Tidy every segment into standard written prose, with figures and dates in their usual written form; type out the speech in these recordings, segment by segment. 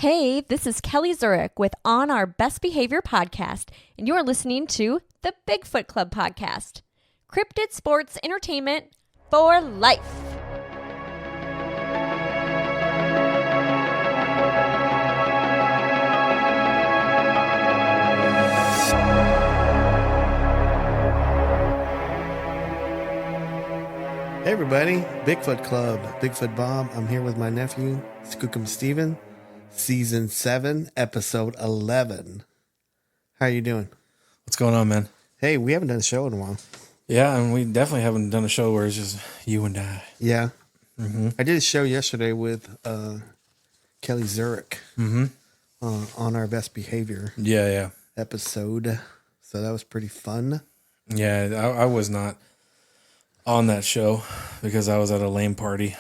Hey, this is Kelly Zurich with On Our Best Behavior podcast, and you're listening to the Bigfoot Club podcast. Cryptid sports entertainment for life. Hey everybody, Bigfoot Club, Bigfoot Bob. I'm here with my nephew, Skookum Steven, Season 7, Episode 11. How are you doing? What's going on, man? Hey, we haven't done a show in a while. Yeah, and we definitely haven't done a show where it's just you and I. Yeah. Mm-hmm. I did a show yesterday with Kelly Zurich on Our Best Behavior episode. So that was pretty fun. Yeah, I was not on that show because I was at a lame party.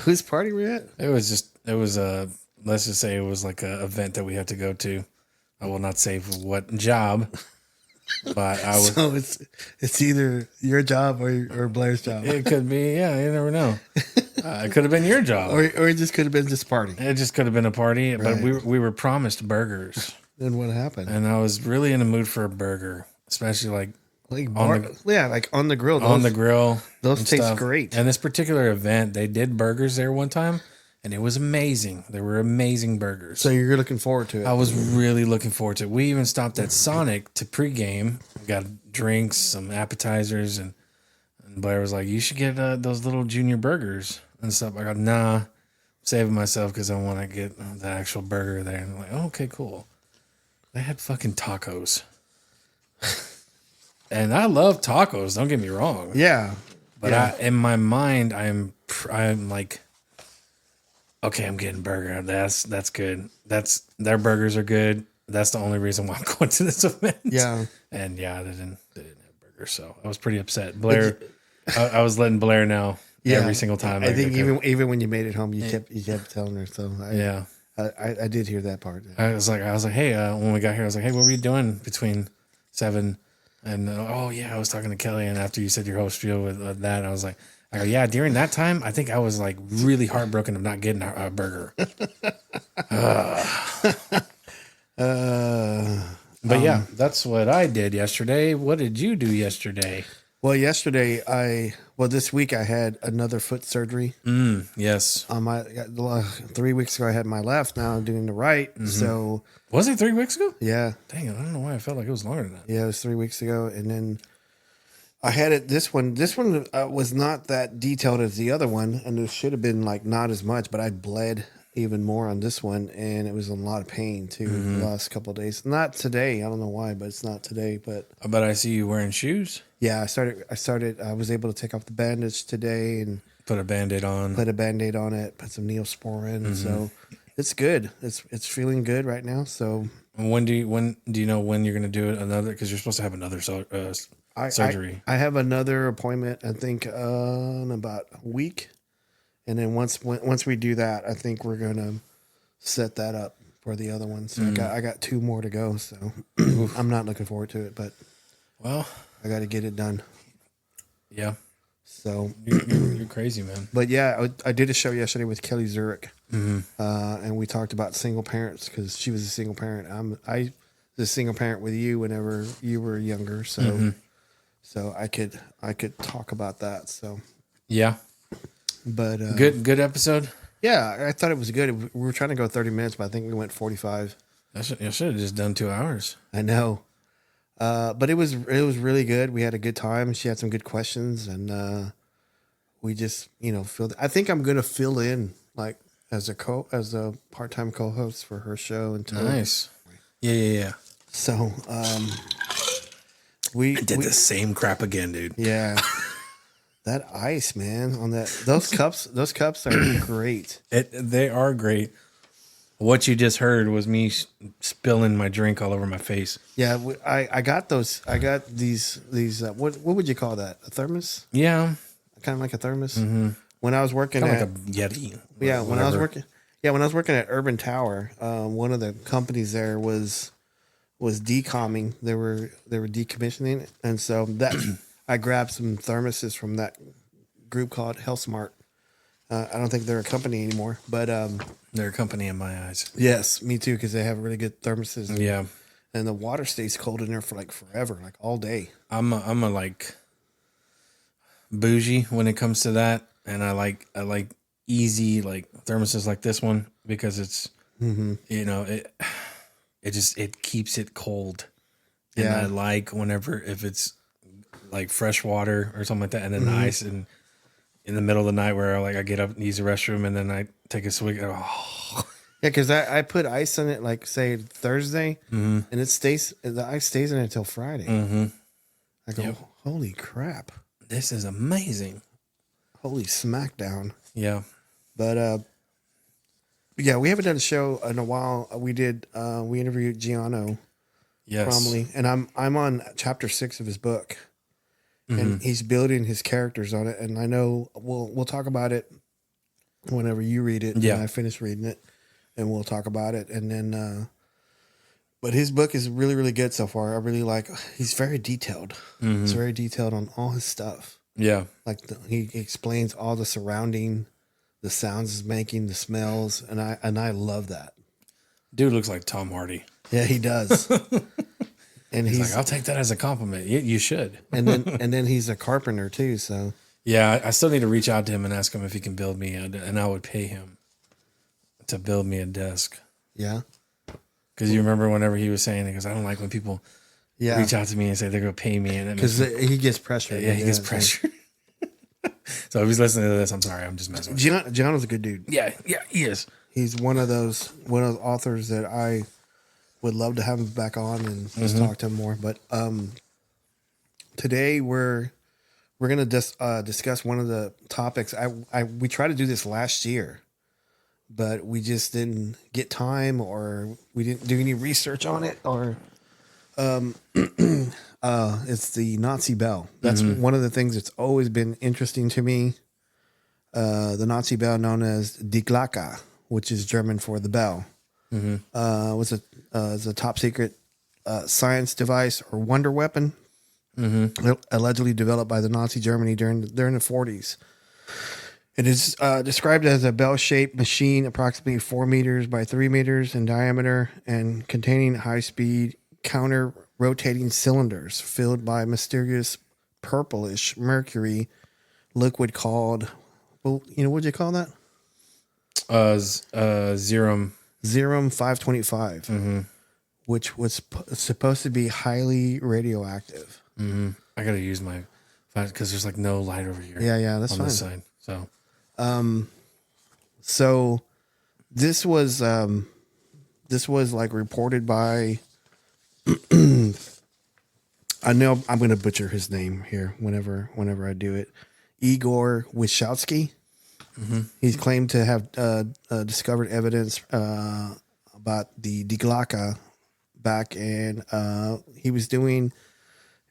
Whose party were you at? Let's just say it was like an event that we had to go to. I will not say for what job, but I was. So it's either your job or Blair's job. It could be, yeah, you never know. It could have been your job. Or it just could have been this party. It just could have been a party, Right. but we were promised burgers. Then what happened? And I was really in the mood for a burger, especially like on the grill. On the grill. Those taste great. And this particular event, they did burgers there one time, and it was amazing. There were amazing burgers. So you're looking forward to it. I was really looking forward to it. We even stopped at Sonic to pregame. We got drinks, some appetizers, and Blair was like, you should get those little junior burgers and stuff. I go, nah, I'm saving myself because I want to get the actual burger there. And I'm like, oh, okay, cool. They had fucking tacos. And I love tacos, don't get me wrong. Yeah. But in my mind, I'm like, okay, I'm getting burger. That's good. Their burgers are good. That's the only reason why I'm going to this event. Yeah. And yeah, they didn't have burgers, so I was pretty upset. Blair, I was letting Blair know every single time. I think even when you made it home, you kept telling her. So I did hear that part. I was like, hey, when we got here, I was like, hey, what were you doing between 7 and I was talking to Kelly, and after you said your whole spiel with that, I was like, yeah, during that time, I think I was like really heartbroken of not getting a burger. But yeah, that's what I did yesterday. What did you do yesterday? Well, this week I had another foot surgery. Yes. 3 weeks ago I had my left. Now I'm doing the right. Mm-hmm. So was it 3 weeks ago? Yeah. Dang it! I don't know why I felt like it was longer than that. Yeah, it was 3 weeks ago, and then I had it. This one was not that detailed as the other one, and it should have been like not as much. But I bled even more on this one, and it was in a lot of pain too. The last couple of days. Not today. I don't know why, but it's not today. But I see you wearing shoes. Yeah, I was able to take off the bandage today and put a Band-Aid on. Put it, put some Neosporin. So it's good. It's feeling good right now. So when do you know when you're going to do it another? Because you're supposed to have another surgery. I have another appointment. I think in about a week, and then once we do that, I think we're gonna set that up for the other one. So I got 2 more to go. So I'm not looking forward to it, but I got to get it done. Yeah. So you're crazy, man. But yeah, I did a show yesterday with Kelly Zurich, and we talked about single parents because she was a single parent. I was a single parent with you whenever you were younger, so so I could talk about that. So yeah, but good episode. Yeah, I thought it was good. We were trying to go 30 minutes, but I think we went 45. I should have just done 2 hours. I know. But it was really good. We had a good time. She had some good questions, and we just I think I'm gonna fill in like as a part-time co-host for her show until nice. Yeah. So I did the same crap again, dude. Yeah. That ice, man, on those cups are great. They are great. What you just heard was me spilling my drink all over my face. Yeah, I got those. I got these. What would you call that? A thermos? Yeah, kind of like a thermos. Mm-hmm. When I was working like a Yeti. Yeah, when I was working at Urban Tower, one of the companies there was decomming. They were decommissioning, and so that I grabbed some thermoses from that group called HealthSmart. I don't think they're a company anymore, but They're a company in my eyes. yes, me too, because they have really good thermoses. Yeah. And the water stays cold in there for like forever, like all day. I'm a like bougie when it comes to that, and I like easy like thermoses like this one because it's you know it keeps it cold, and Yeah. I like whenever if it's like fresh water or something like that, and then ice, and in the middle of the night where I get up and use the restroom, and then I take a swig. Oh. Yeah, because I put ice in it, like say Thursday, and the ice stays in it until Friday. I go, holy crap, This is amazing. holy smackdown. Yeah. But yeah, we haven't done a show in a while. We interviewed Giano Yes. Cromley, and I'm on chapter 6 of his book, and he's building his characters on it. And I know we'll talk about it whenever you read it. Yeah. And I finish reading it, and we'll talk about it. And then, but his book is really, really good so far. I really like. He's very detailed. He's very detailed on all his stuff. Yeah. Like he explains all the surrounding, the sounds it's making, the smells, and I love that. Dude looks like Tom Hardy. Yeah, he does. And He's he's like, I'll take that as a compliment. You should. and then he's a carpenter too. So Yeah, I still need to reach out to him and ask him if he can build me, and I would pay him to build me a desk. yeah, Because you remember whenever he was saying it, because I don't like when people reach out to me and say they're going to pay me. And because he gets pressure. yeah, he gets pressure. So if he's listening to this, I'm sorry. I'm just messing with you. Giano's a good dude. Yeah, he is. He's one of those authors that I would love to have him back on and just talk to him more. But today we're gonna discuss one of the topics. We tried to do this last year, but we just didn't get time, or we didn't do any research on it, or it's the Nazi bell. That's one of the things that's always been interesting to me. The Nazi bell, known as Die Glocke, which is German for the bell, was a top secret science device or wonder weapon, allegedly developed by the Nazi Germany during the 40s. It is described as a bell-shaped machine, approximately 4 meters by 3 meters in diameter, and containing high-speed counter-rotating cylinders filled by mysterious purplish mercury liquid called, well, what'd you call that? Zerum. Zerum 525, which was supposed to be highly radioactive. I got to use my, because there's like no light over here. Yeah, that's on fine. this side. So, So this was like reported by, I know I'm going to butcher his name here whenever I do it. Igor Wyshowski. He's claimed to have discovered evidence about the Die Glocke back in. He was doing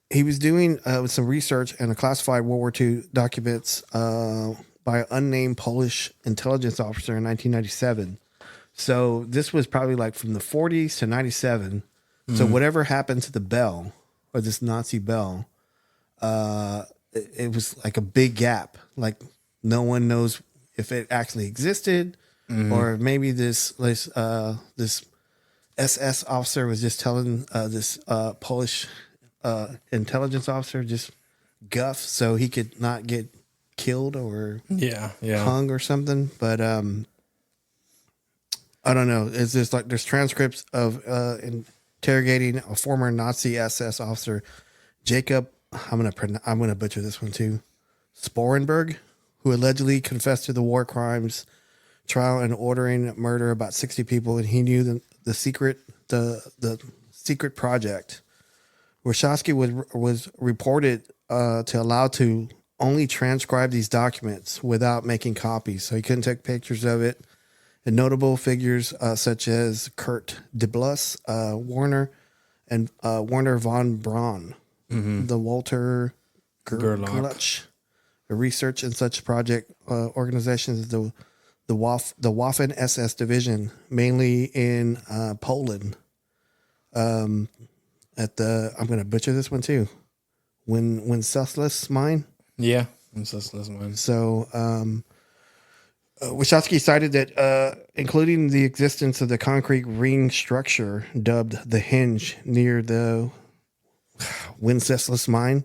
some research and a classified World War II documents by an unnamed Polish intelligence officer in 1997. So this was probably like from the 40s to 97. So whatever happened to the bell, or this Nazi bell, it was like a big gap. Like no one knows if it actually existed, or maybe this SS officer was just telling this Polish intelligence officer just guff so he could not get killed or hung or something. But I don't know. It's just like there's transcripts of interrogating a former Nazi SS officer, Jacob. I'm gonna butcher this one too. Sporenberg, who allegedly confessed to the war crimes trial and ordering murder about 60 people, and he knew the secret project. Wyshowski was reported to allow to only transcribe these documents without making copies, so he couldn't take pictures of it. And notable figures such as Kurt DeBlus, Warner, and Warner von Braun, the Walter Gerlach, the research in such project organizations as the Waffen SS division, mainly in Poland. I'm going to butcher this one too. Wenceslas mine. Yeah, Wenceslas mine. So Wachowski cited that, including the existence of the concrete ring structure dubbed the hinge near the Wenceslas mine,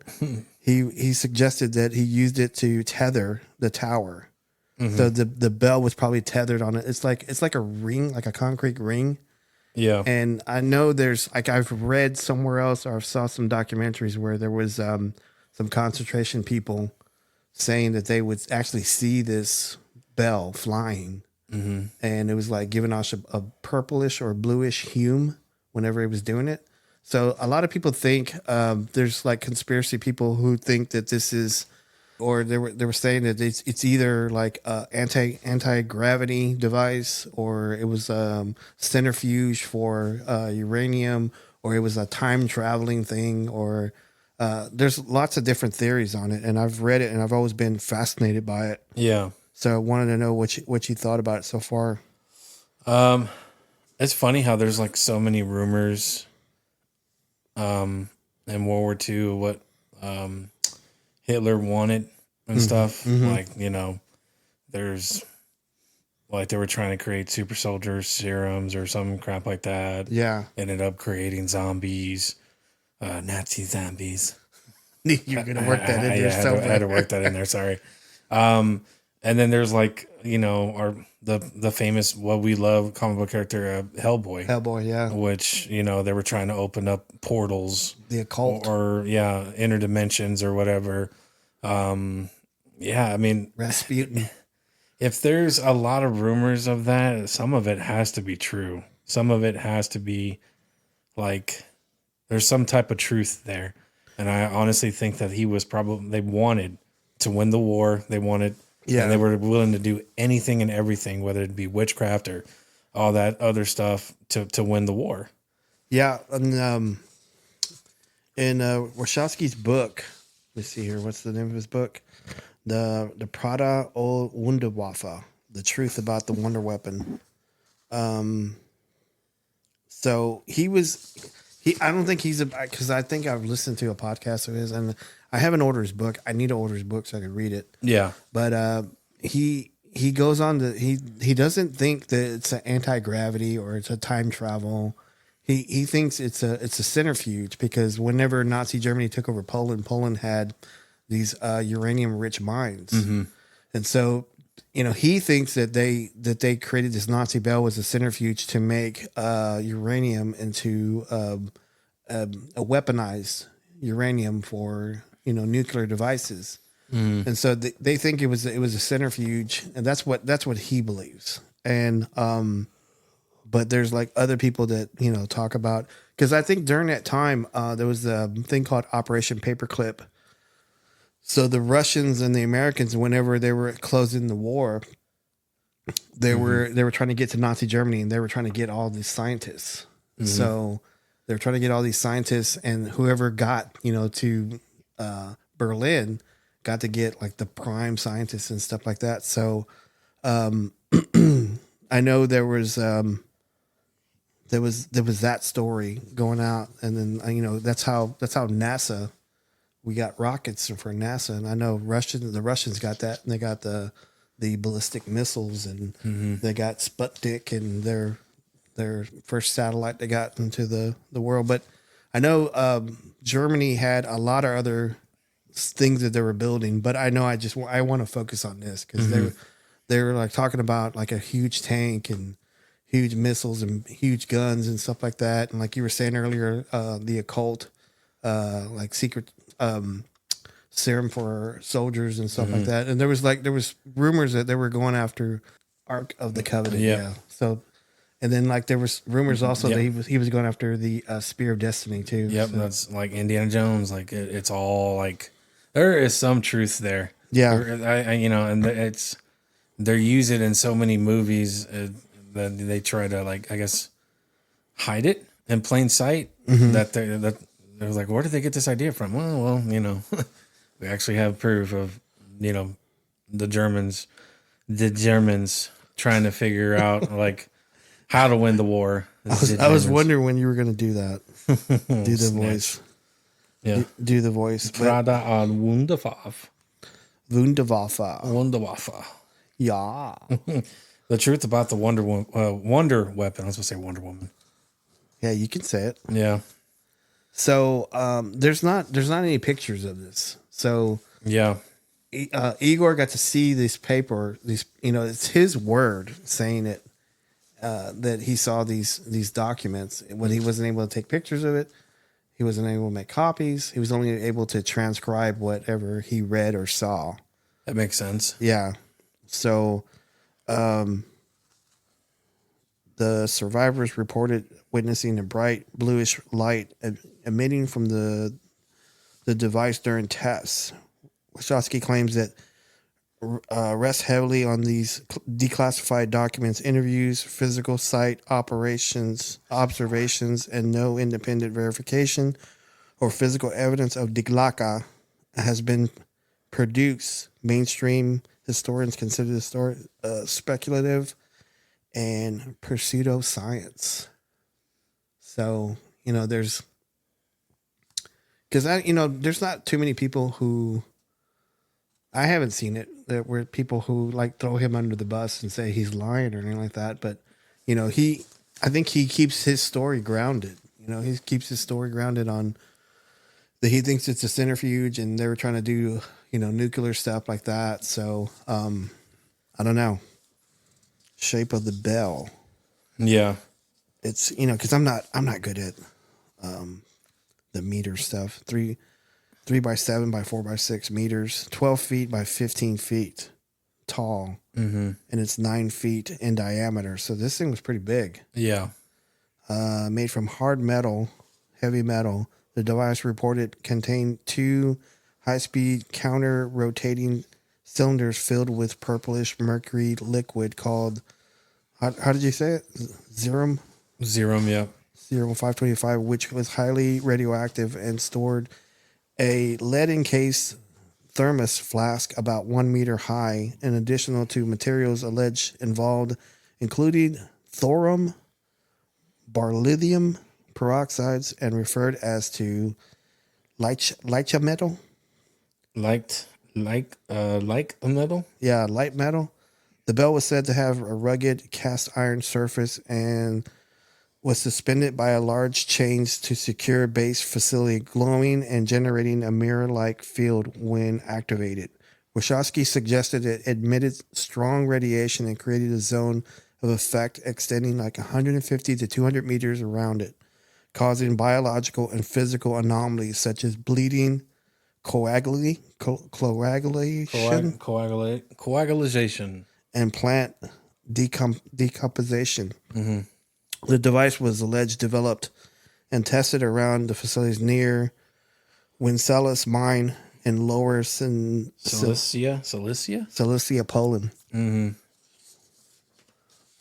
he suggested that he used it to tether the tower. So the bell was probably tethered on it. It's like a ring, like a concrete ring. Yeah. And I know there's like I've read somewhere else or I saw some documentaries where there was some concentration people saying that they would actually see this bell flying, and it was like giving off a purplish or bluish hue whenever it was doing it. So a lot of people think there's like conspiracy people who think that this is, or they were saying that it's either like a anti-gravity device, or it was centrifuge for uranium, or it was a time traveling thing, or there's lots of different theories on it, and I've read it and I've always been fascinated by it. Yeah. So I wanted to know what you thought about it so far. It's funny how there's like so many rumors in World War II what Hitler wanted and stuff. Like, there's like they were trying to create super soldier serums or some crap like that. Yeah. Ended up creating zombies, Nazi zombies. You're going to work that in there I somewhere. had to work that in there. Sorry. And then there's like, the famous, what we love comic book character, Hellboy. Hellboy, yeah. Which, they were trying to open up portals. The occult. Or inner dimensions or whatever. I mean. Rasputin. If there's a lot of rumors of that, some of it has to be true. Some of it has to be like, there's some type of truth there. And I honestly think that they wanted to win the war. They wanted, and they were willing to do anything and everything, whether it be witchcraft or all that other stuff to win the war. Yeah. And, in Wachowski's book, let's see here. What's the name of his book? The Prada o Wunderwaffe, The Truth About the Wonder Weapon. So I don't think because I think I've listened to a podcast of his, and I haven't ordered his book. I need to order his book so I can read it. Yeah. But he goes on to, he doesn't think that it's an anti-gravity or it's a time travel. He thinks it's a centrifuge, because whenever Nazi Germany took over Poland had these uranium rich mines. And so, he thinks that they created this Nazi bell was a centrifuge to make uranium into a weaponized uranium for nuclear devices. And so they think it was a centrifuge, and that's what he believes. And but there's like other people that talk about, because I think during that time there was a thing called Operation Paperclip. So the Russians and the Americans, whenever they were closing the war, they were trying to get to Nazi Germany, and they were trying to get all these scientists. So they were trying to get all these scientists, and whoever got to Berlin got to get like the prime scientists and stuff like that. So I know there was that story going out, and then that's how NASA. We got rockets for NASA, and I know the Russians got that, and they got the ballistic missiles, and they got Sputnik and their first satellite they got into the world. But I know Germany had a lot of other things that they were building, but I know I want to focus on this, because they were like talking about like a huge tank and huge missiles and huge guns and stuff like that, and like you were saying earlier, the occult, like secret serum for soldiers and stuff like that. And there was rumors that they were going after Ark of the Covenant. Yeah. So, and then like there was rumors also that he was going after the Spear of Destiny too. Yep. So. That's like Indiana Jones. Like it's all like, there is some truth there. Yeah. And they're using it in so many movies that they try to, like, I guess, hide it in plain sight. That they're like, where did they get this idea from? Well, we actually have proof of, the Germans trying to figure out like how to win the war. I was wondering when you were going to do that. Do the voice. Yeah. Do the voice. Prada on Wunderwaffe. Wunderwaffe. Yeah. The truth about the Wonder Weapon. I was going to say Wonder Woman. Yeah, you can say it. Yeah. So there's not any pictures of this. So Yeah. Igor got to see this paper. It's his word saying it, that he saw these documents. When he wasn't able to take pictures of it, he wasn't able to make copies. He was only able to transcribe whatever he read or saw. That makes sense. Yeah. So the survivors reported witnessing a bright bluish light emitting from the device during tests. Wachowski claims that rests heavily on these declassified documents, interviews, physical site observations, and no independent verification or physical evidence of Die Glocke has been produced. Mainstream historians consider the story speculative and pseudoscience. So, there's not too many people who, I haven't seen it, that were people who like throw him under the bus and say he's lying or anything like that. But, I think he keeps his story grounded. He keeps his story grounded on that he thinks it's a centrifuge and they were trying to do, nuclear stuff like that. So, I don't know. Shape of the bell. Yeah. It's, because I'm not good at the meter stuff. 3 by 7 by 4 by 6 meters, 12 feet by 15 feet tall, and it's 9 feet in diameter. So this thing was pretty big. Yeah. Made from hard metal, heavy metal. The device reported contained 2 high-speed counter-rotating cylinders filled with purplish mercury liquid called, how did you say it? Zerum, yeah. Serum 525, which was highly radioactive and stored a lead-encased thermos flask about 1 meter high, in addition to materials alleged involved, including thorium, beryllium peroxides, and referred as to light metal. Like a metal? Yeah, light metal. The bell was said to have a rugged cast iron surface and was suspended by a large chains to secure base facility, glowing and generating a mirror-like field when activated. Wachowski suggested it emitted strong radiation and created a zone of effect extending like 150 to 200 meters around it, causing biological and physical anomalies such as bleeding, coagulation, and plant decomposition. Mm-hmm. The device was alleged developed and tested around the facilities near Wenceslaus mine in Lower Silesia, Poland,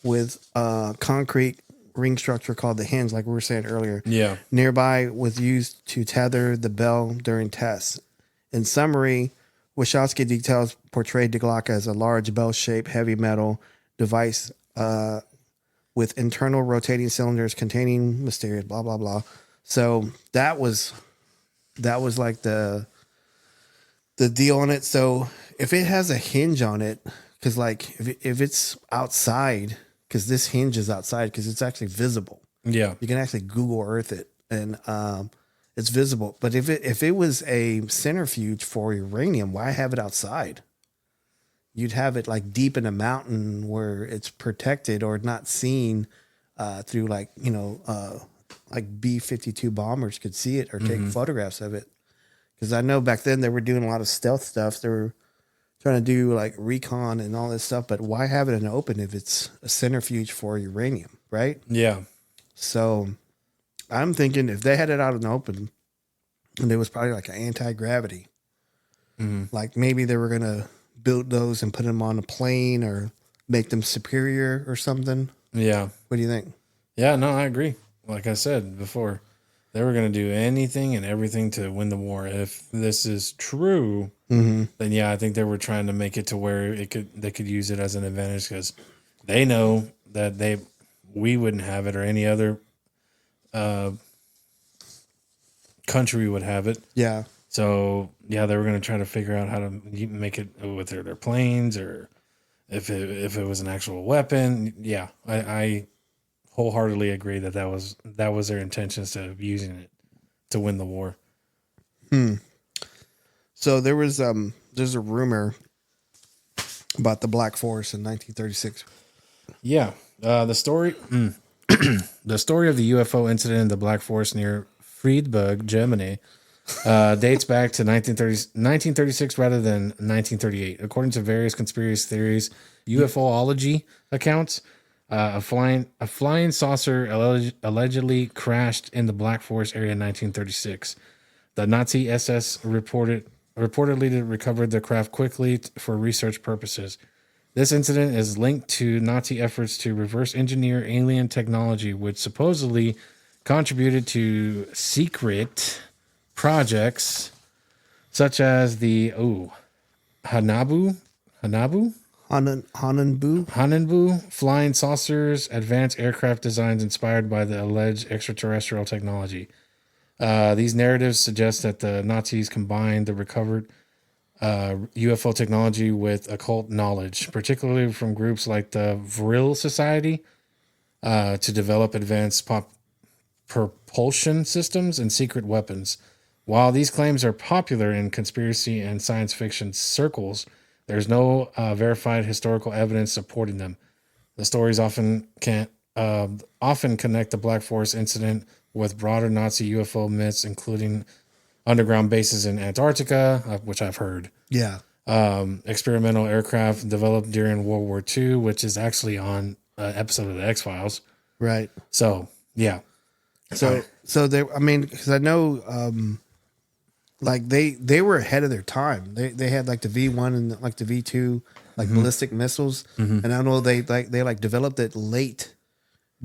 with a concrete ring structure called the hinge, like we were saying earlier. Yeah. Nearby was used to tether the bell during tests. In summary, Wachowski details portrayed Die Glocke as a large bell-shaped heavy metal device with internal rotating cylinders containing mysterious blah blah blah. So that was like the deal on it. So if it has a hinge on it, because like if it's outside, because this hinge is outside, because it's actually visible. Yeah, you can actually Google Earth it, and it's visible. But if it was a centrifuge for uranium, why have it outside? You'd have it like deep in a mountain where it's protected or not seen through like B-52 bombers could see it or take photographs of it. Because I know back then they were doing a lot of stealth stuff. They were trying to do like recon and all this stuff. But why have it in the open if it's a centrifuge for uranium, right? Yeah. So I'm thinking if they had it out in the open, and it was probably like an anti-gravity, like maybe they were going to build those and put them on a plane or make them superior or something. Yeah. What do you think? Yeah, no, I agree. Like I said before, they were going to do anything and everything to win the war. If this is true, then yeah, I think they were trying to make it to where they could use it as an advantage, because they know that we wouldn't have it, or any other country would have it. Yeah. So yeah, they were going to try to figure out how to make it with their planes, if it was an actual weapon, yeah, I wholeheartedly agree that was their intentions of using it to win the war. So there's a rumor about the Black Forest in 1936. Yeah, the story the story of the UFO incident in the Black Forest near Friedberg, Germany, dates back to 1936 rather than 1938. According to various conspiracy theories, UFOlogy accounts, a flying saucer allegedly crashed in the Black Forest area in 1936. The Nazi SS reportedly recovered the craft quickly for research purposes. This incident is linked to Nazi efforts to reverse engineer alien technology, which supposedly contributed to secret projects such as the Hananbu flying saucers, advanced aircraft designs inspired by the alleged extraterrestrial technology. These narratives suggest that the Nazis combined the recovered UFO technology with occult knowledge, particularly from groups like the Vril Society, to develop advanced propulsion systems and secret weapons. While these claims are popular in conspiracy and science fiction circles, there's no verified historical evidence supporting them. The stories often connect the Black Forest incident with broader Nazi UFO myths, including underground bases in Antarctica, which I've heard. Yeah. Experimental aircraft developed during World War II, which is actually on an episode of the X-Files. Right. So, yeah. So they, I mean, because I know, like they were ahead of their time. They had like the V1 and like the V2, like ballistic missiles, and I know they developed it late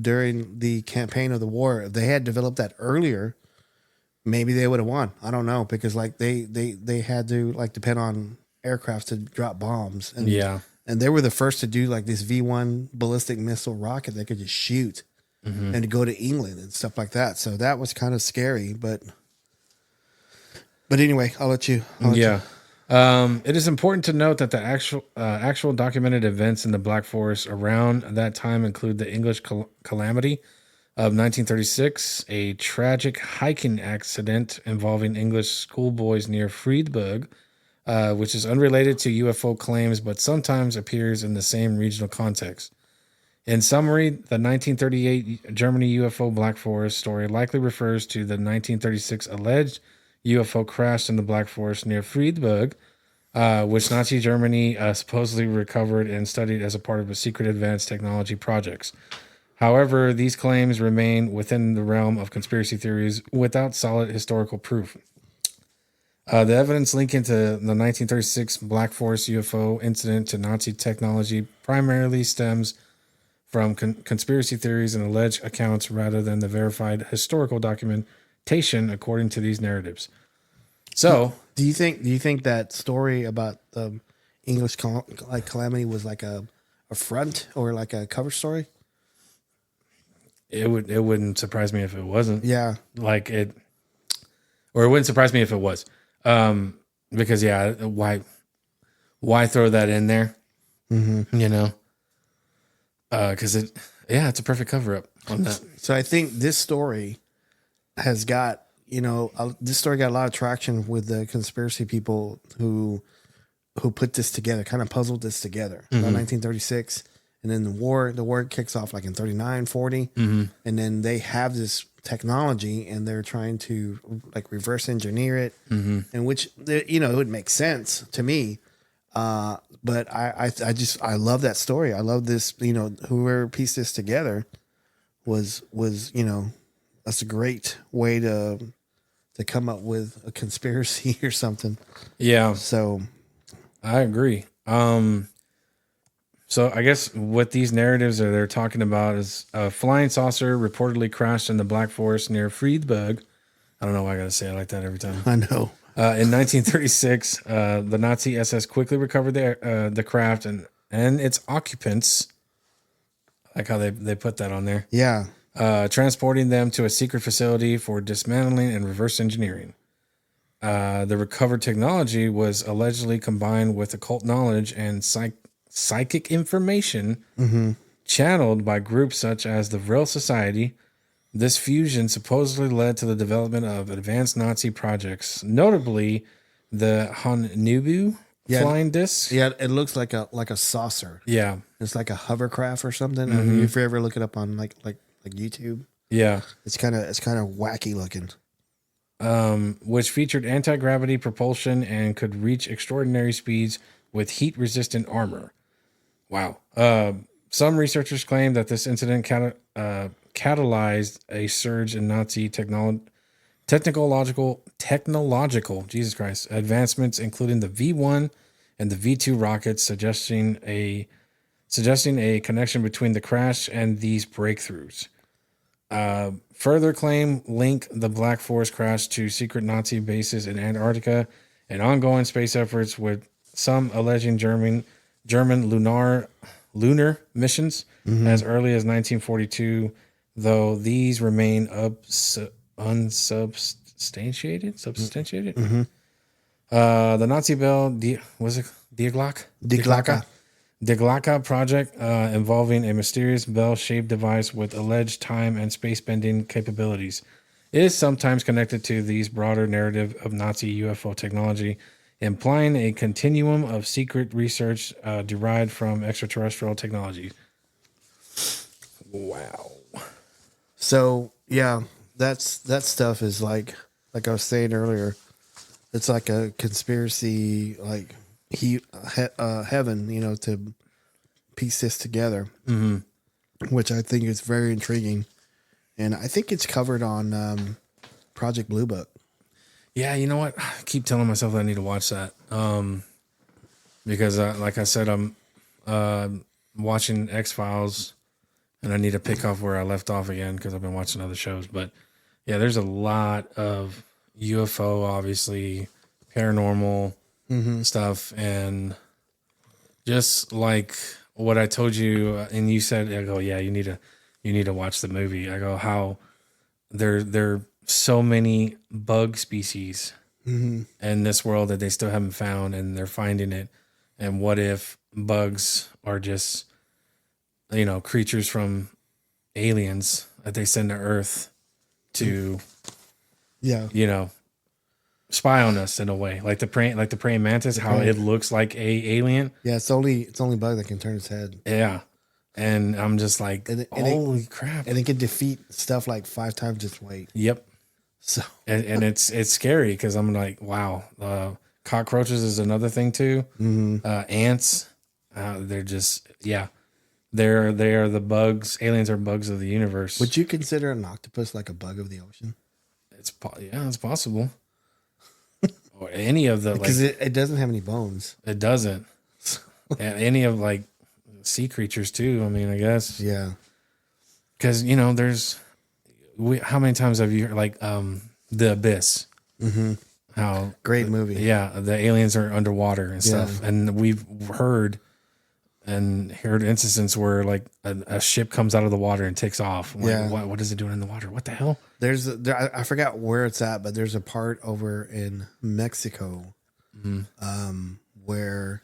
during the campaign of the war. If they had developed that earlier, maybe they would have won. I don't know, because like they had to like depend on aircraft to drop bombs, and and they were the first to do like this V1 ballistic missile rocket that could just shoot and to go to England and stuff like that. So that was kind of scary, but anyway, I'll let you. It is important to note that the actual documented events in the Black Forest around that time include the English calamity of 1936, a tragic hiking accident involving English schoolboys near Friedberg, which is unrelated to UFO claims but sometimes appears in the same regional context. In summary, the 1938 Germany UFO Black Forest story likely refers to the 1936 alleged UFO crash in the Black Forest near Friedberg, which Nazi Germany supposedly recovered and studied as a part of a secret advanced technology projects. However, these claims remain within the realm of conspiracy theories without solid historical proof. The evidence linking to the 1936 Black Forest UFO incident to Nazi technology primarily stems from conspiracy theories and alleged accounts rather than the verified historical documentation according to these narratives. So, do you think that story about the English calamity was like a front or like a cover story? It wouldn't surprise me if it wasn't. Yeah, or it wouldn't surprise me if it was. Because why throw that in there? You know, because it's a perfect cover up on that. So I think this story has got, this story got a lot of traction with the conspiracy people who put this together, kind of puzzled this together. About 1936, and then the war kicks off like in 39, 40, and then they have this technology and they're trying to like reverse engineer it, and which it would make sense to me. But I love that story. I love this. Whoever pieced this together was that's a great way to come up with a conspiracy or something. Yeah. So I agree. So I guess what these narratives they're talking about is a flying saucer reportedly crashed in the Black Forest near Friedberg. I don't know why I got to say it like that every time. I know. In 1936, the Nazi SS quickly recovered the craft and its occupants. I like how they put that on there. Yeah. Transporting them to a secret facility for dismantling and reverse engineering. The recovered technology was allegedly combined with occult knowledge and psychic information channeled by groups such as the Vril Society. This fusion supposedly led to the development of advanced Nazi projects, notably the Honnubu flying disc. Yeah, it looks like a saucer. Yeah. It's like a hovercraft or something. I mean, if you ever look it up on like YouTube, Yeah. it's kind of wacky looking. Which featured anti-gravity propulsion and could reach extraordinary speeds with heat-resistant armor. Wow. Some researchers claim that this incident catalyzed a surge in Nazi technological Jesus Christ advancements, including the V1 and the V2 rockets, suggesting a connection between the crash and these breakthroughs. Further claim link the Black Forest crash to secret Nazi bases in Antarctica and ongoing space efforts, with some alleging German lunar missions as early as 1942, though these remain unsubstantiated. The Nazi Bell, was it Die Glocke? Die Glocke. Die Glocke project, involving a mysterious bell-shaped device with alleged time and space-bending capabilities, is sometimes connected to these broader narrative of Nazi UFO technology, implying a continuum of secret research derived from extraterrestrial technology. Wow. So yeah, that stuff is like I was saying earlier, it's like a conspiracy, like heaven, to piece this together, which I think is very intriguing, and I think it's covered on Project Blue Book. Yeah, you know what? I keep telling myself that I need to watch that, because like I said, I'm watching X-Files, and I need to pick off where I left off again because I've been watching other shows. But yeah, there's a lot of UFO, obviously, paranormal stuff, and just like what I told you, and you said, I go, yeah, you need to watch the movie. I go, how there are so many bug species in this world that they still haven't found, and they're finding it. And what if bugs are just, creatures from aliens that they send to Earth to, spy on us in a way, like the praying mantis, how it looks like a alien. Yeah, it's only bug that can turn its head. Yeah, and I'm just like, holy crap! And it can defeat stuff like 5 times its weight. Yep. So and it's scary because I'm like, wow. Cockroaches is another thing too. Ants, they're just they're the bugs. Aliens are bugs of the universe. Would you consider an octopus like a bug of the ocean? It's possible. Or any of the, because it doesn't have any bones. It doesn't. And any of like sea creatures too. I mean, I guess. Yeah. Because there's how many times have you heard like The Abyss? How great movie. Yeah, the aliens are underwater and stuff, and we've heard instances where like a ship comes out of the water and takes off. Like, what is it doing in the water? What the hell? I forgot where it's at, but there's a part over in Mexico where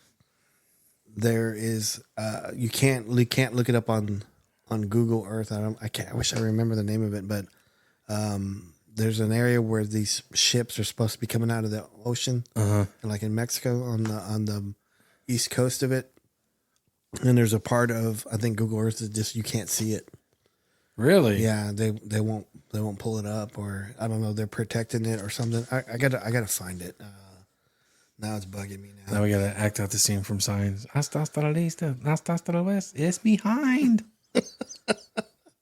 there is you can't look it up on Google Earth. I wish I remember the name of it, but there's an area where these ships are supposed to be coming out of the ocean, and like in Mexico on the east coast of it. And there's a part of, I think, Google Earth that just you can't see it. Really? Yeah, they won't pull it up, or I don't know, they're protecting it or something. I gotta find it. Now it's bugging me now. Now we gotta act out the scene from Signs. Hasta la lista, hasta la west. It's behind.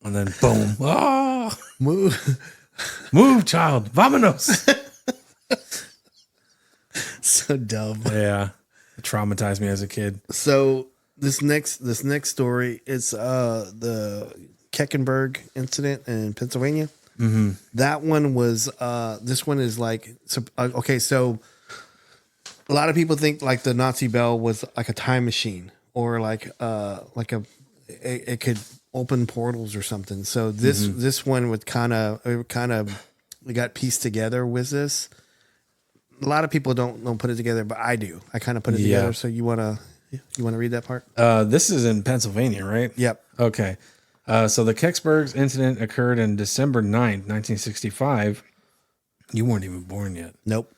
And then boom! Oh, move, child, vámonos. So dumb. Yeah, it traumatized me as a kid. So this next story is the Keckenberg incident in Pennsylvania. That one was this one is like okay. So a lot of people think like the Nazi bell was like a time machine, or like it could open portals or something. So this one would kind of got pieced together with this. A lot of people don't put it together, but I do. I kind of put it together. So you want to You want to read that part? This is in Pennsylvania, right? Yep. Okay. So the Kecksburg incident occurred on December 9th, 1965. You weren't even born yet. Nope.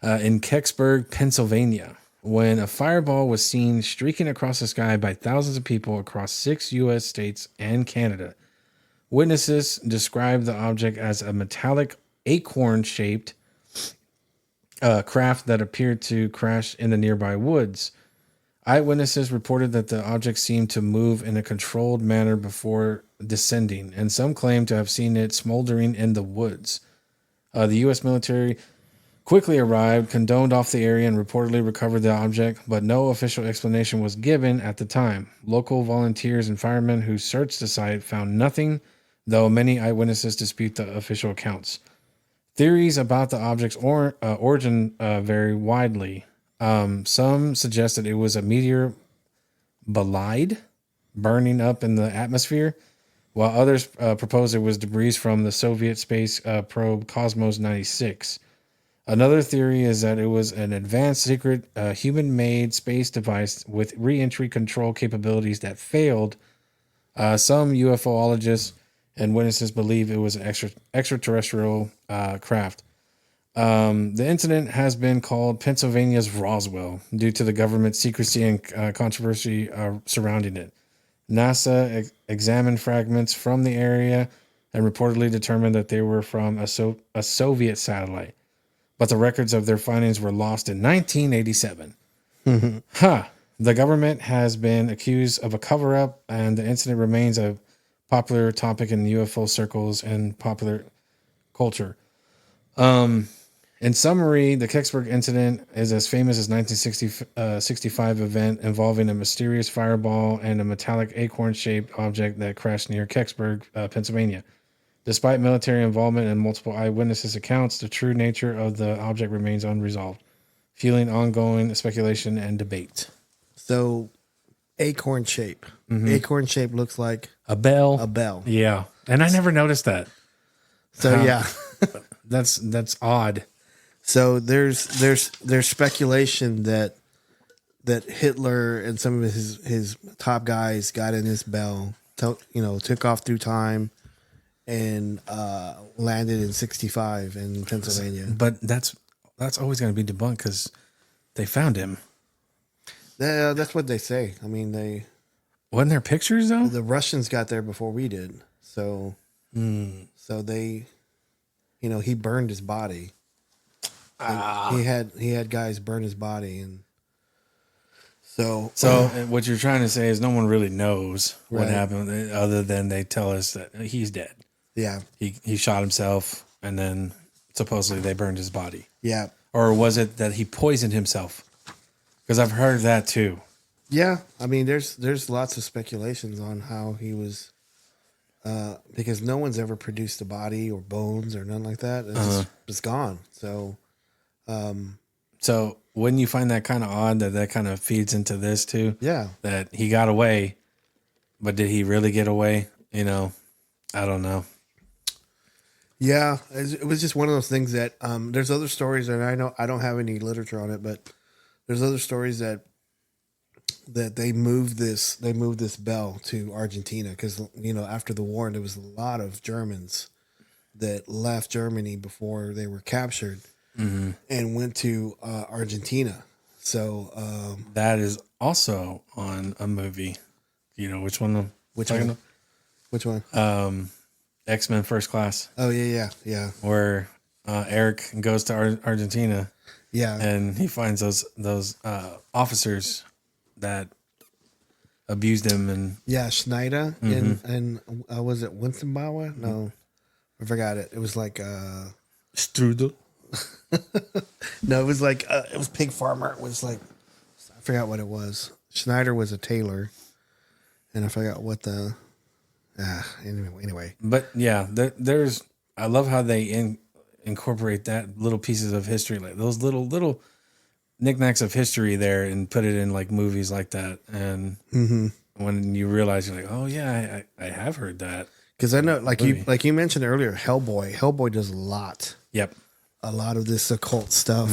In Kecksburg, Pennsylvania, when a fireball was seen streaking across the sky by thousands of people across 6 U.S. states and Canada. Witnesses described the object as a metallic acorn-shaped craft that appeared to crash in the nearby woods. Eyewitnesses reported that the object seemed to move in a controlled manner before descending, and some claimed to have seen it smoldering in the woods. The U.S. military quickly arrived, condoned off the area, and reportedly recovered the object, but no official explanation was given at the time. Local volunteers and firemen who searched the site found nothing, though many eyewitnesses dispute the official accounts. Theories about the object's origin vary widely. Some suggested it was a meteor bolide burning up in the atmosphere, while others proposed it was debris from the Soviet space probe Cosmos 96. Another theory is that it was an advanced secret human-made space device with re-entry control capabilities that failed. Some UFOologists and witnesses believe it was an extraterrestrial craft. The incident has been called Pennsylvania's Roswell due to the government's secrecy and controversy surrounding it. NASA examined fragments from the area and reportedly determined that they were from a Soviet satellite, but the records of their findings were lost in 1987. The government has been accused of a cover-up, and the incident remains a popular topic in UFO circles and popular culture. In summary, the Kecksburg incident is as famous as 1965 event involving a mysterious fireball and a metallic acorn-shaped object that crashed near Kecksburg, Pennsylvania. Despite military involvement and multiple eyewitnesses' accounts, the true nature of the object remains unresolved, fueling ongoing speculation and debate. So, acorn shape. Acorn shape looks like A bell. a bell. Yeah. And I never noticed that. So yeah, That's odd. so there's speculation that Hitler and some of his top guys got in this bell, took off through time, and landed in 65 in Pennsylvania. But that's always going to be debunked because they found him. Yeah, that's what they say. I mean, Wasn't there pictures though? the Russians got there before we did, so they, he burned his body. He had guys burn his body, and so what you're trying to say is no one really knows what Right. happened other than they tell us that he's dead. yeah, He shot himself and then supposedly they burned his body. yeah, Or was it that he poisoned himself? Because I've heard that too. yeah. I mean, there's lots of speculations on how he was, because no one's ever produced a body or bones or nothing like that. It's gone. So So wouldn't you find that kind of odd that kind of feeds into this too? yeah, That he got away, but did he really get away? I don't know. yeah. It was just one of those things that there's other stories, and I know I don't have any literature on it, but there's other stories that they moved this bell to Argentina because after the war there was a lot of Germans that left Germany before they were captured and went to Argentina. So That is also on a movie. You know which one? which one? Which one? X-Men First Class, Oh yeah. where Eric goes to Argentina Yeah. and he finds those officers that abused him and Yeah, Schneider and was it Winsenbauer? No, I forgot it. It was like Strudel. no, it was like it was Pig Farmer. It was like I forgot what it was. Schneider was a tailor, and I forgot what the. Anyway. But yeah, there's. I love how they incorporate that little pieces of history, like those little knickknacks of history there, and put it in like movies like that. And when you realize, you're like, oh yeah, I have heard that. Because I know, like you mentioned earlier, Hellboy. Hellboy does a lot Yep. of this occult stuff.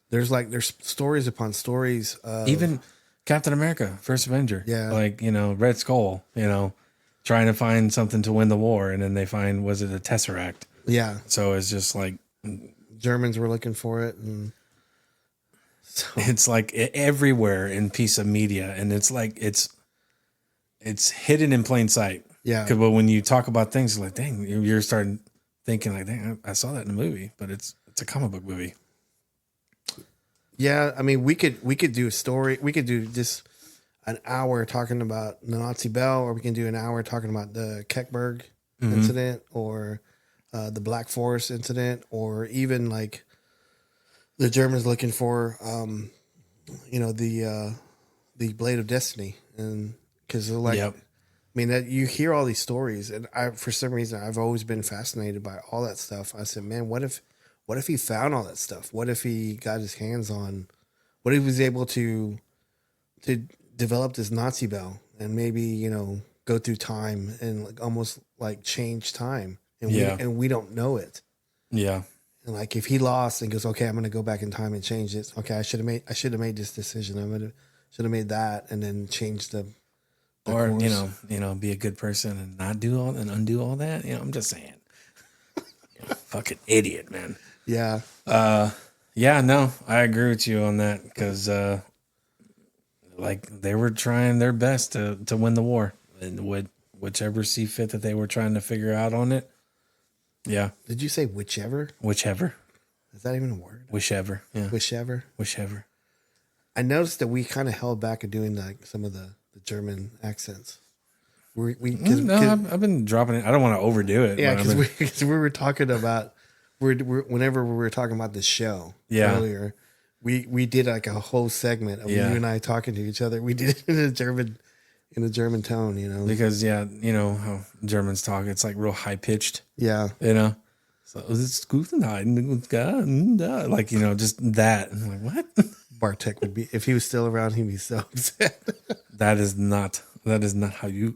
there's stories upon stories. Even Captain America, First Avenger. Yeah. Like, Red Skull, trying to find something to win the war. And then they find, was it a Tesseract? Yeah. So it's just like, Germans were looking for it. And so, it's like everywhere in piece of media. And it's like, it's hidden in plain sight. yeah. But when you talk about things like, dang, you're starting thinking like, dang, I saw that in a movie, but it's a comic book movie. Yeah. I mean, we could do a story. We could do just an hour talking about the Nazi Bell, or we can do an hour talking about the Keckberg incident, or the Black Forest incident, or even like the Germans looking for, the Blade of Destiny. And because like, Yep. I mean, that you hear all these stories, and for some reason, I've always been fascinated by all that stuff. I said, man, what if he found all that stuff? What if he got his hands on? What if he was able to develop this Nazi bell and maybe go through time and like almost like change time, and we don't know it. Yeah. And like if he lost and goes, okay, I'm going to go back in time and change this. Okay, I should have made this decision. Should have made that, and then change the Or, course. Be a good person and not do all and undo all that. I'm just saying. Fucking idiot, man. Yeah. Yeah, no, I agree with you on that because, like, they were trying their best to win the war, and whichever see fit that they were trying to figure out on it. Yeah. Did you say whichever? Whichever. Is that even a word? Whichever. Yeah. Whichever. Whichever. I noticed that we kind of held back at doing like some of the German accents. I've been dropping it. I don't want to overdo it. Yeah, but because we were talking about whenever we were talking about the show earlier, we did like a whole segment of you and I talking to each other. We did it in a German tone, because how Germans talk, it's like real high pitched. Yeah, So it's guten Abend, like just that. I'm like, what? Bartek would be, if he was still around, he'd be so upset. That's not how you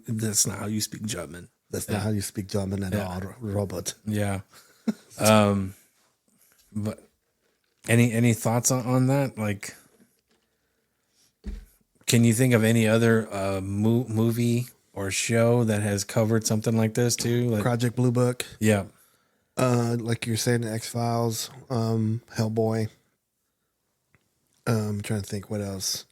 speak German. That's not how you speak German at all, Robert. Yeah. But any thoughts on that? Like, can you think of any other movie or show that has covered something like this too? Like, Project Blue Book. Yeah. Like you're saying, the X-Files, Hellboy. I'm trying to think what else.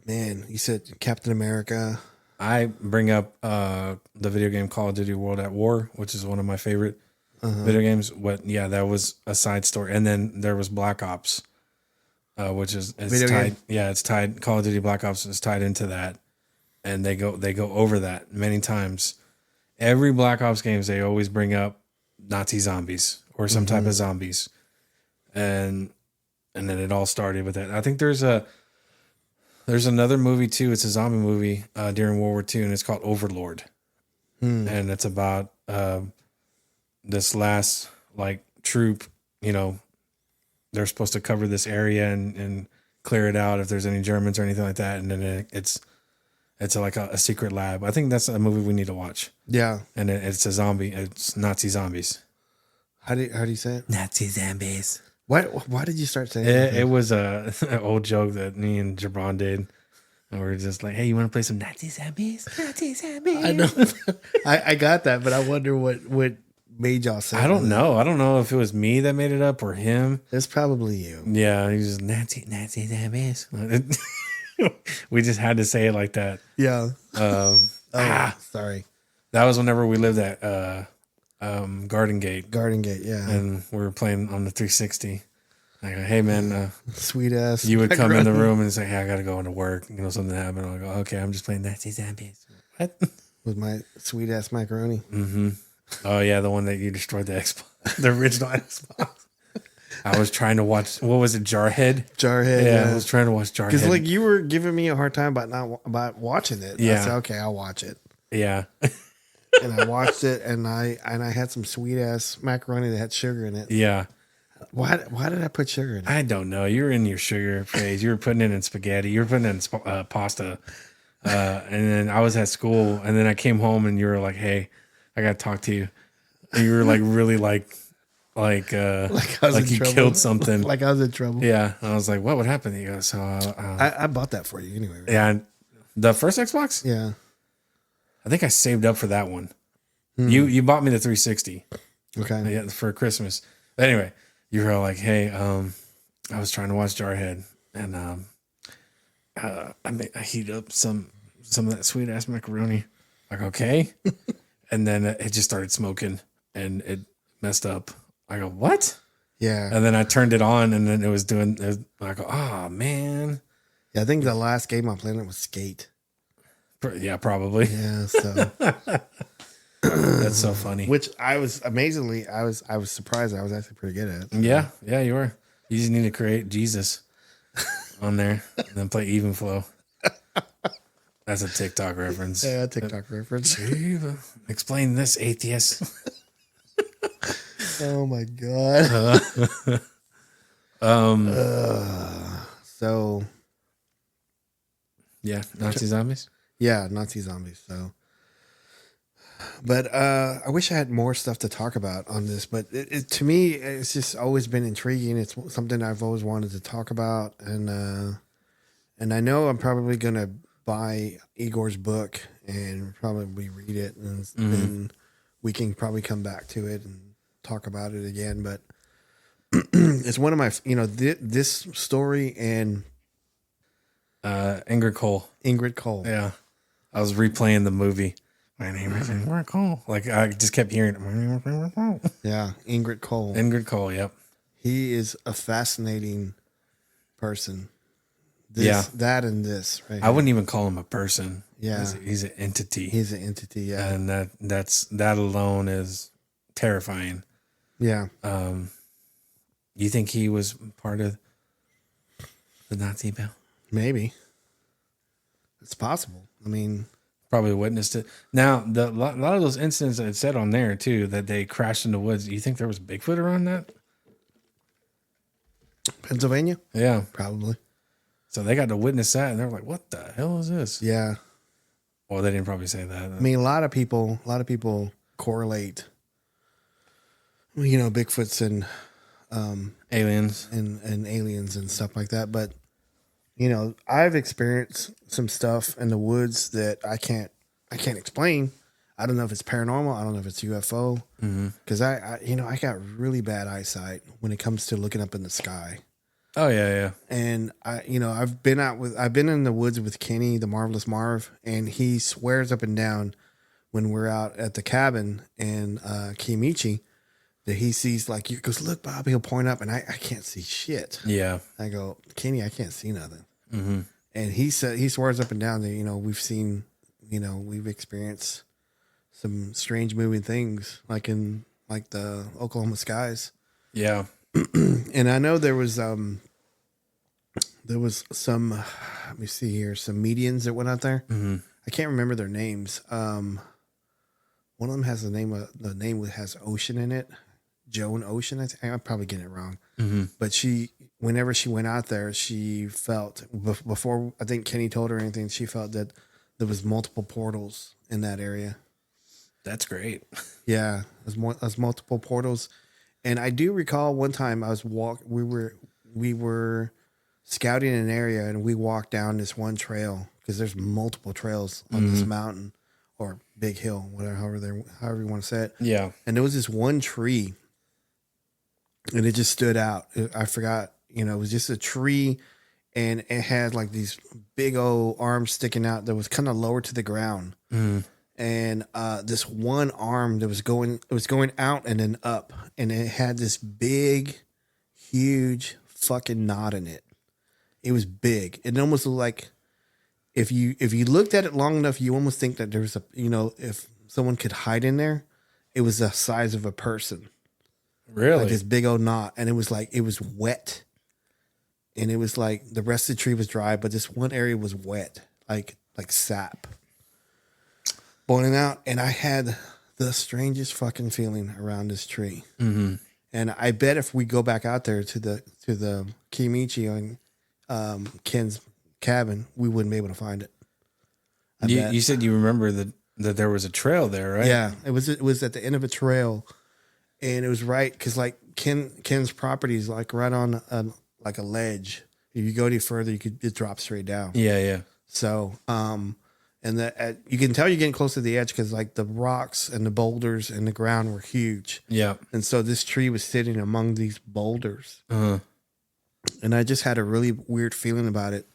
Man, you said Captain America. I bring up the video game Call of Duty World at War, which is one of my favorite video games. That was a side story. And then there was Black Ops, which is Video tied. game? Yeah, it's tied. Call of Duty Black Ops is tied into that, and they go over that many times. Every Black Ops games, they always bring up Nazi zombies or some type of zombies, and then it all started with that. I think there's another movie too. It's a zombie movie during World War II, and it's called Overlord. And it's about this last like troop. They're supposed to cover this area and clear it out if there's any Germans or anything like that. And then it's like a secret lab. I think that's a movie we need to watch. Yeah, and it's a zombie. It's Nazi zombies. How do you say it? Nazi zombies. Why did you start saying it was an old joke that me and Jabron did. And we were just like, hey, you want to play some Nazi zombies? Nazi zombies. I know. I got that, but I wonder what made y'all say I don't know. I don't know if it was me that made it up or him. It's probably you. Yeah, he was just Nazi zombies. We just had to say it like that. Yeah. Sorry. That was whenever we lived at Garden Gate. Garden Gate, yeah. And we were playing on the 360. I go, hey man, sweet ass. You would come in the room and say, hey, I gotta go into work. Something happened. I go, okay, I'm just playing Nazi zombies. What? With my sweet ass macaroni. Mm-hmm. Oh yeah, the one that you destroyed the Xbox, the original Xbox. I was trying to watch. What was it, Jarhead? Jarhead. Yeah, I was trying to watch Jarhead because like you were giving me a hard time about watching it. Yeah. I said, okay, I'll watch it. Yeah. And I watched it, and I had some sweet ass macaroni that had sugar in it. Yeah. Why did I put sugar in it? I don't know. You were in your sugar phase. You were putting it in spaghetti. You were putting it in pasta. And then I was at school, and then I came home, and you were like, hey, I got to talk to you. And you were like really like like I was in you trouble. killed something. Like I was in trouble. Yeah, I was like, what would happen? He goes, so I bought that for you anyway. Right? yeah, the first Xbox. Yeah. I think I saved up for that one. You bought me the 360. Okay. Yeah, for Christmas. Anyway, you were like, hey, I was trying to watch Jarhead, and I heat up some of that sweet ass macaroni. Like, okay. And then it just started smoking and it messed up. I go, what? Yeah. And then I turned it on and then it was I go, oh man. Yeah, I think the last game I played on it was Skate. Yeah, probably. Yeah, so That's so funny. which I was amazingly I was surprised I was actually pretty good at it. Yeah, you were. You just need to create Jesus on there and then play Even Flow. That's a TikTok reference. Yeah, TikTok reference. Explain this, atheist. Oh my god. So Yeah, Nazi zombies. yeah, Nazi zombies. So, but I wish I had more stuff to talk about on this. But to me, it's just always been intriguing. It's something I've always wanted to talk about, and I know I'm probably gonna buy Igor's book and probably read it, and then we can probably come back to it and talk about it again. But it's one of my, this story and Ingrid Cole. Ingrid Cole. Yeah. I was replaying the movie. My name is Ingrid Cole. Like, I just kept hearing it. My name is Ingrid Cole. Yeah, Ingrid Cole. Ingrid Cole, yep. He is a fascinating person. Yeah. That and this. Right I wouldn't even call him a person. Yeah. He's an entity. He's an entity, yeah. And that alone is terrifying. Yeah. You think he was part of the Nazi bill? Maybe. It's possible. I mean, Probably witnessed it. Now, a lot of those incidents that it said on there, too, that they crashed in the woods, you think there was Bigfoot around that? Pennsylvania? Yeah. Probably. So they got to witness that, and they were like, what the hell is this? Yeah. Well, they didn't probably say that. I mean, a lot of people correlate, Bigfoots and Aliens. and aliens and stuff like that. But, I've experienced some stuff in the woods that I can't explain. I don't know if it's paranormal. I don't know if it's UFO. Because I got really bad eyesight when it comes to looking up in the sky. Oh, yeah. And I've been in the woods with Kenny, the Marvelous Marv, and he swears up and down when we're out at the cabin in Kiamichi that he sees, like, he goes, look, Bob, he'll point up, and I can't see shit. Yeah. I go, Kenny, I can't see nothing. And he swears up and down that, we've seen, we've experienced some strange moving things, like in like the Oklahoma skies. Yeah. And I know there was some, let me see here, some medians that went out there. I can't remember their names. One of them has the name has Ocean in it. Joan Ocean. I'm probably getting it wrong. But whenever she went out there, she felt, before I think Kenny told her anything, she felt that there was multiple portals in that area. That's great. Yeah, there's multiple portals. And I do recall one time we were scouting an area, and we walked down this one trail, because there's multiple trails on this mountain or big hill, whatever, however you want to say it. Yeah. And there was this one tree, and it just stood out. I forgot, it was just a tree, and it had like these big old arms sticking out that was kind of lower to the ground. And this one arm that was going out and then up, and it had this big, huge fucking knot in it. It was big. It almost looked like, if you looked at it long enough, you almost think that there was if someone could hide in there, it was the size of a person. Really? Like this big old knot, and it was wet, and it was like the rest of the tree was dry, but this one area was wet, like sap boiling out. And I had the strangest fucking feeling around this tree. And I bet if we go back out there to the Kiamichi on Ken's cabin, we wouldn't be able to find it. You said you remember that there was a trail there, right? Yeah, it was at the end of a trail, and it was right because, like, Ken's property is like right on like a ledge. If you go any further, it drops straight down. Yeah. So, and that you can tell you're getting close to the edge because like the rocks and the boulders and the ground were huge. Yeah. And so this tree was sitting among these boulders. Uh-huh. And I just had a really weird feeling about it.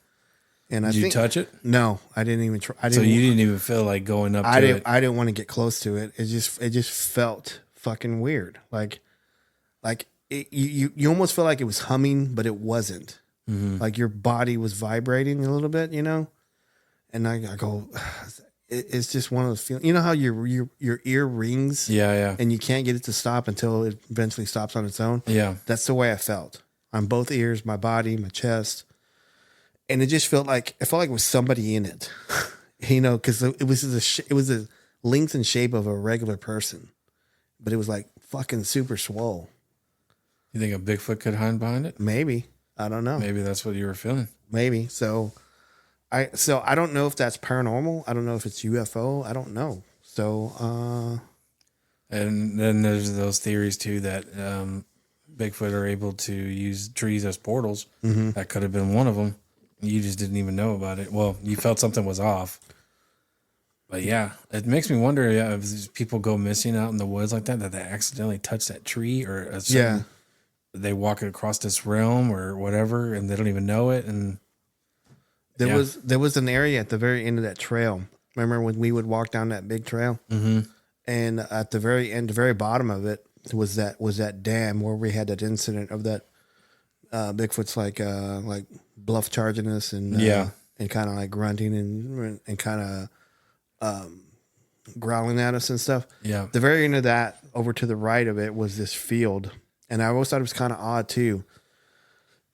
And Did you touch it? No, I didn't even try. So you didn't even feel like going up to it? I didn't want to get close to it. It just felt fucking weird. Like you almost feel like it was humming, but it wasn't. Mm-hmm. Like your body was vibrating a little bit, you know? And I go, it's just one of those feelings. You know how your ear rings? Yeah. And you can't get it to stop until it eventually stops on its own? Yeah. That's the way I felt. On both ears, my body, my chest. And it just felt like it was somebody in it, you know, because it was the length and shape of a regular person, but it was like fucking super swole. You think a Bigfoot could hide behind it? Maybe. I don't know. Maybe that's what you were feeling. Maybe. So I don't know if that's paranormal. I don't know if it's UFO. I don't know. So and then there's those theories too that Bigfoot are able to use trees as portals. Mm-hmm. That could have been one of them. You just didn't even know about it. Well, you felt something was off. But yeah, it makes me wonder if people go missing out in the woods like that they accidentally touch that tree or they walk across this realm or whatever and they don't even know it. And there was an area at the very end of that trail. Remember when we would walk down that big trail? Mm-hmm. And at the very end, the very bottom of it was that dam where we had that incident of that Bigfoot's like bluff charging us and kind of like grunting and kind of growling at us and stuff. Yeah. The very end of that, over to the right of it, was this field, and I always thought it was kind of odd too.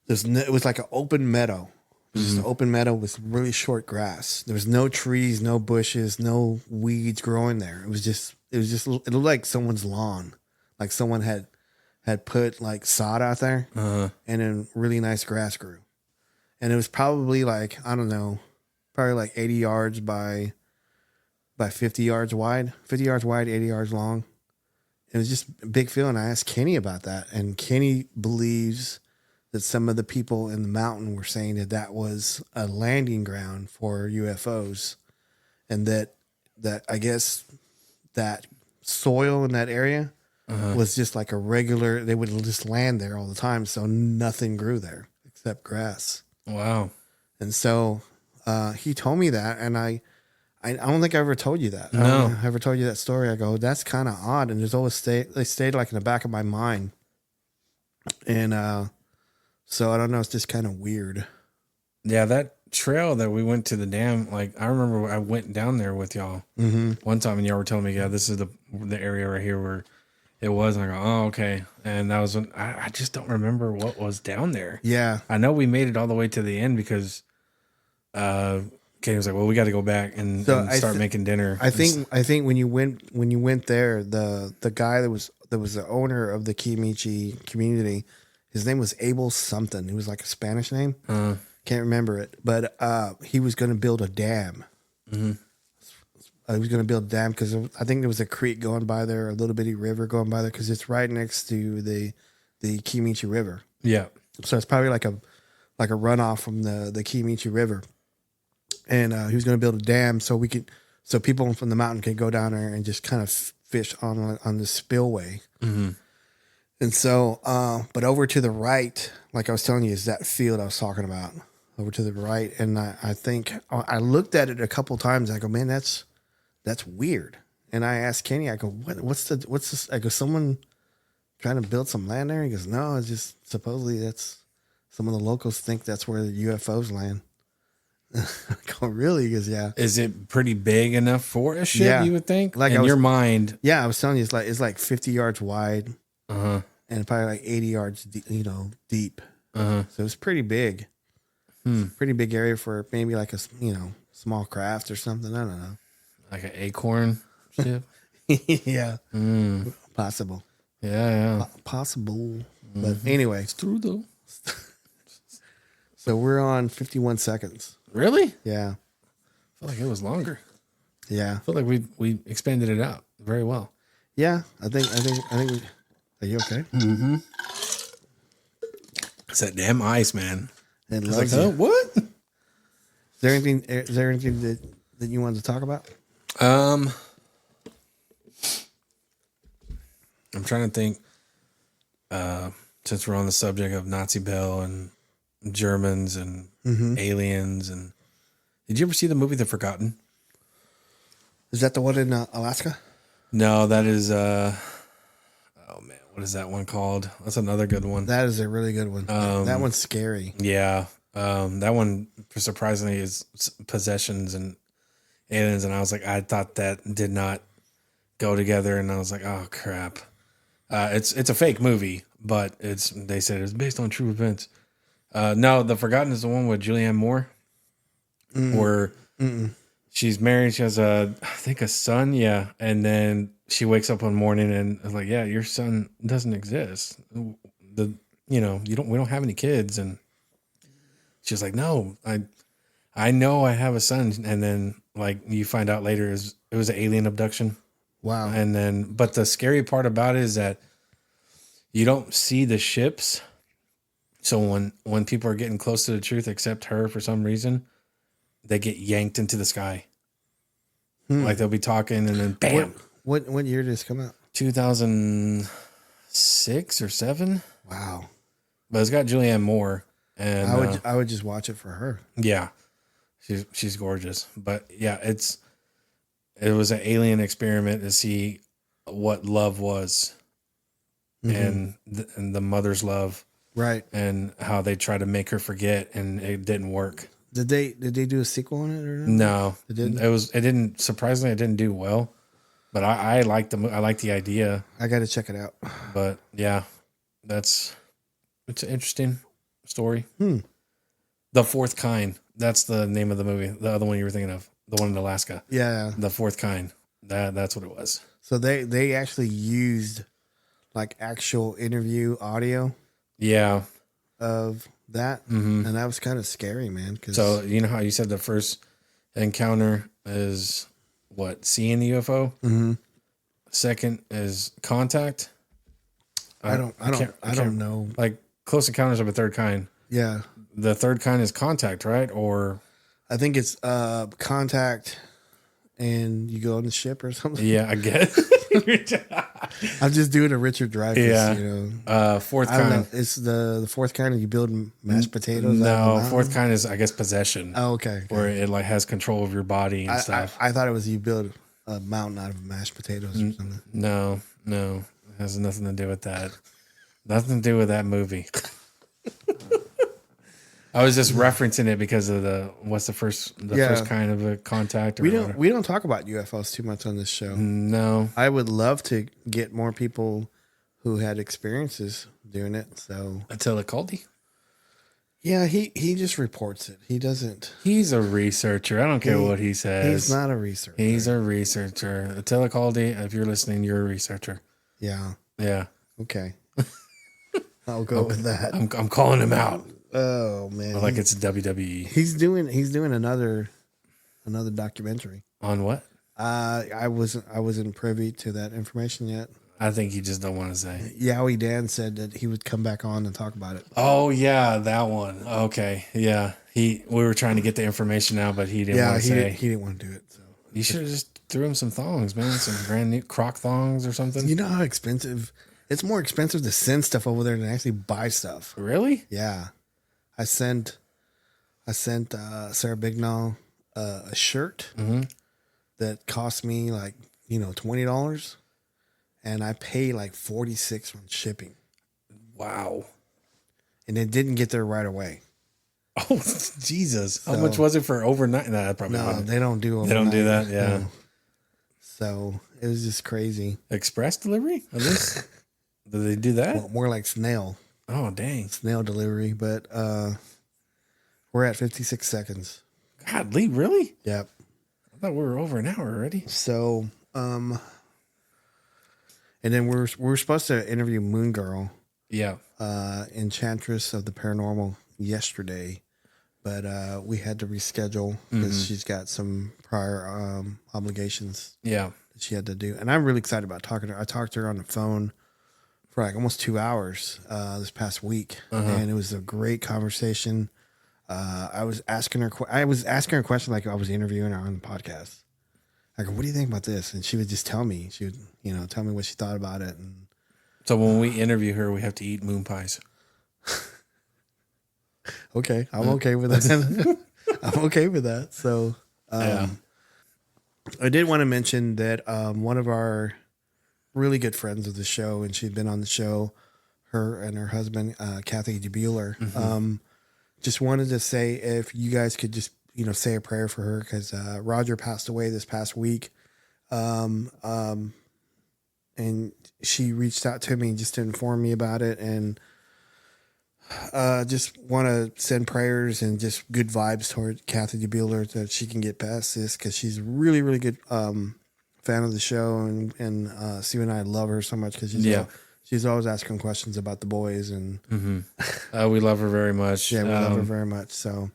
It was like an open meadow. It was just an open meadow with really short grass. There was no trees, no bushes, no weeds growing there. It looked like someone's lawn, like someone had put like sod out there, and then really nice grass grew. And it was probably like, I don't know, probably like 80 yards by 50 yards wide, 50 yards wide, 80 yards long. It was just a big field. And I asked Kenny about that. And Kenny believes that some of the people in the mountain were saying that was a landing ground for UFOs. And that I guess that soil in that area was just like a regular, they would just land there all the time. So nothing grew there except grass. Wow. And so he told me that, and I don't think I ever told you that. No. I don't think I ever told you that story. I go, that's kind of odd, and they stayed like in the back of my mind. And so I don't know, it's just kind of weird. Yeah, that trail that we went to the dam, like I remember I went down there with y'all one time, and y'all were telling me, yeah, this is the area right here where it was. And I go, oh, okay. And that was when I just don't remember what was down there. Yeah. I know we made it all the way to the end because Kenny was like, well, we got to go back and start making dinner. I think when you went there, the guy that was the owner of the Kimichi community, his name was Abel something. It was like a Spanish name. Can't remember it. But he was going to build a dam. Mm-hmm. He was going to build a dam because I think there was a creek going by there, a little bitty river going by there because it's right next to the Kimichi River. Yeah. So it's probably like a runoff from the Kimichi River. And he was going to build a dam so people from the mountain could go down there and just kind of fish on the spillway. Mm-hmm. And so, but over to the right, like I was telling you, is that field I was talking about. Over to the right, and I think I looked at it a couple times. I go, man, that's weird. And I asked Kenny, I go, what's this? I go, someone trying to build some land there? He goes, no, it's just supposedly that's some of the locals think that's where the UFOs land. I go, really? He goes, yeah. Is it pretty big enough for a ship? Yeah. You would think, like in your mind. Yeah, I was telling you, it's like 50 yards wide, and probably like 80 yards, deep. So it's pretty big. Pretty big area for maybe like a small craft or something. I don't know. Like an acorn ship? Yeah. Possible. Yeah. Possible. But anyway. It's true, though. So we're on 51 seconds. Really? Yeah. I feel like it was longer. Yeah. I feel like we expanded it out very well. Yeah. I think Are you okay? It's that damn ice, man. It It's loves like, you. huh? What? Is there anything that you wanted to talk about? I'm trying to think. Since we're on the subject of Nazi Bell and Germans and aliens, and did you ever see the movie The Forgotten? Is that the one in Alaska? No, that is. Oh man, what is that one called? That's another good one. That is a really good one. That one's scary. Yeah, that one surprisingly is possessions and aliens, and I was like, I thought that did not go together, and I was like, oh crap. It's a fake movie, but they said it's based on true events. No, The Forgotten is the one with Julianne Moore, where she's married. She has I think a son. Yeah, and then she wakes up one morning and is like, yeah, your son doesn't exist. We don't have any kids, and she's like, no, I know I have a son, and then like you find out later it was an alien abduction. Wow. And but the scary part about it is that you don't see the ships. So when people are getting close to the truth, except her for some reason, they get yanked into the sky. Like they'll be talking and then bam. What year did this come out? 2006 or 7. Wow. But it's got Julianne Moore, and I would just watch it for her. yeah, she's gorgeous. But yeah, it was an alien experiment to see what love was, and the mother's love, Right. and how they try to make her forget, and it didn't work. Did they do a sequel on it or not? No, It didn't? It didn't. Surprisingly, it didn't do well. But I liked I liked the idea. I got to check it out. But yeah, it's an interesting story. The Fourth Kind. That's the name of the movie. The other one you were thinking of, the one in Alaska. Yeah. The Fourth Kind. That's what it was. So they actually used like actual interview audio Yeah. of that, and that was kind of scary, man. So you know how you said the first encounter is what, seeing the UFO. Second is contact. I don't know. Like close encounters of a third kind. Yeah, The third kind is contact, right? Or I think it's contact, and you go on the ship or something. yeah, I guess. I'm just doing a Richard Dreyfuss. Yeah. You know. Fourth I don't know. kind. It's the fourth kind, and you build mashed potatoes. out of No, the fourth kind is I guess possession. Oh, okay. Where it like has control of your body and I stuff. I thought it was you build a mountain out of mashed potatoes or something. No, it has nothing to do with that. Nothing to do with that movie. I was just referencing it because of the first kind of a contact. Or We don't talk about UFOs too much on this show. No. I would love to get more people who had experiences doing it. So Attila Caldi? yeah, he just reports it. He doesn't. He's a researcher. I don't care what he says. He's not a researcher. He's a researcher. Attila Caldi, if you're listening, you're a researcher. Yeah. Yeah. Okay. I'll go with that. I'm calling him out. Oh man. Like it's WWE. He's doing another documentary. On what? I wasn't privy to that information yet. I think you just don't want to say. Yowie Dan said that he would come back on and talk about it. Oh yeah, that one. Okay, yeah. We were trying to get the information out, but he didn't want to say. He didn't want to do it. So You should have just threw him some thongs, man. Some brand new croc thongs or something. you know how expensive it's more expensive to send stuff over there than actually buy stuff. Really? Yeah, I sent Sarah Bignall a shirt that cost me like $20. And I paid like $46 on shipping. Wow. And it didn't get there right away. Oh, Jesus. How much was it for overnight? No, probably No, wasn't. they don't do They don't do overnight. that, yeah. No. So it was just crazy. Express delivery? At least? Do they do that? Well, more like snail delivery. But we're at 56 seconds. God, Lee, really? Yep. I thought we were over an hour already. So, and then we're supposed to interview Moon Girl, Yeah. Enchantress of the Paranormal, yesterday, but we had to reschedule because she's got some prior obligations Yeah. that she had to do. And I'm really excited about talking to her. I talked to her on the phone for like almost 2 hours this past week, and it was a great conversation. I was asking her a question like I was interviewing her on the podcast. Like, what do you think about this? And she would just tell me. She would, tell me what she thought about it. And So when we interview her, we have to eat moon pies. okay, I'm okay with that. I'm okay with that. So, I did want to mention that one of our really good friends of the show, and she'd been on the show, her and her husband, Kathy DeBueller, just wanted to say if you guys could just, say a prayer for her because Roger passed away this past week. And she reached out to me just to inform me about it, and just want to send prayers and just good vibes toward Kathy DeBueller that she can get past this because she's a really, really good fan of the show, and Steve and I love her so much because she's always asking questions about the boys, and we love her very much. Yeah, we love her very much. So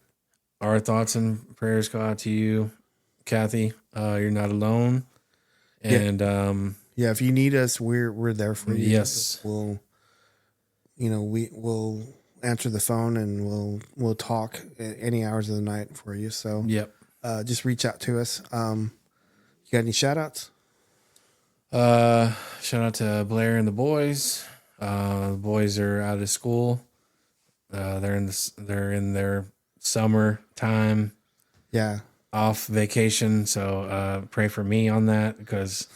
our thoughts and prayers go out to you, Kathy. You're not alone, and if you need us, we're there for you. Yes, we'll answer the phone and we'll talk at any hours of the night for you. So just reach out to us. You got any shout outs? Shout out to Blair and the boys. The boys are out of school. They're in their summer time. Yeah. Off vacation. So pray for me on that because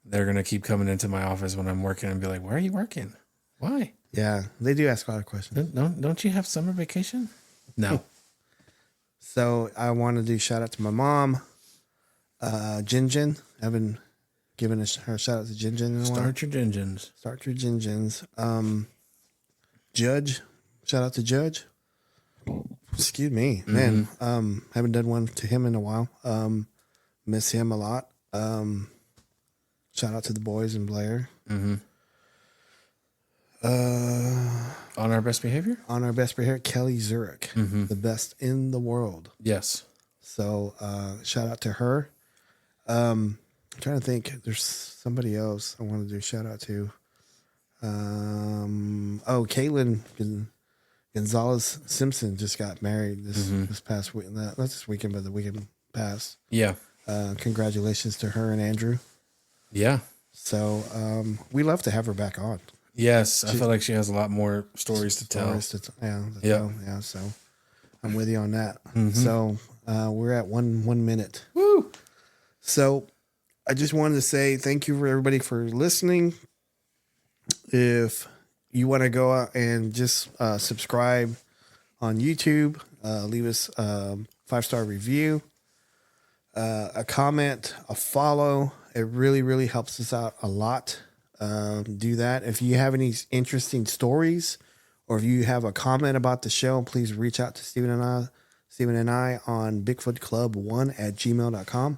they're gonna keep coming into my office when I'm working and be like, "Where are you working? Why?" Yeah, they do ask a lot of questions. Don't you have summer vacation? No. So I want to do shout out to my mom, Jinjin. I haven't given her shout out to Jinjin in a while. Start your Jinjins. Start your Jinjins. Judge, shout out to Judge. Excuse me, man. Haven't done one to him in a while. Miss him a lot. Shout out to the boys and Blair. On our best behavior? On our best behavior, Kelly Zurich, the best in the world. Yes. So shout out to her. I'm trying to think. There's somebody else I want to do a shout out to. Caitlin Gonzalez Simpson just got married this past week. Not this weekend, but the weekend past. Yeah. Congratulations to her and Andrew. Yeah. So we love to have her back on. Yes, I feel like she has a lot more stories to tell. Yeah. So I'm with you on that. So we're at one minute. Woo! So I just wanted to say thank you for everybody for listening. If you want to go out and just subscribe on YouTube, leave us a 5-star review, a comment, a follow. It really, really helps us out a lot. Do that. If you have any interesting stories or if you have a comment about the show, please reach out to Steven and I on bigfootclub1@gmail.com.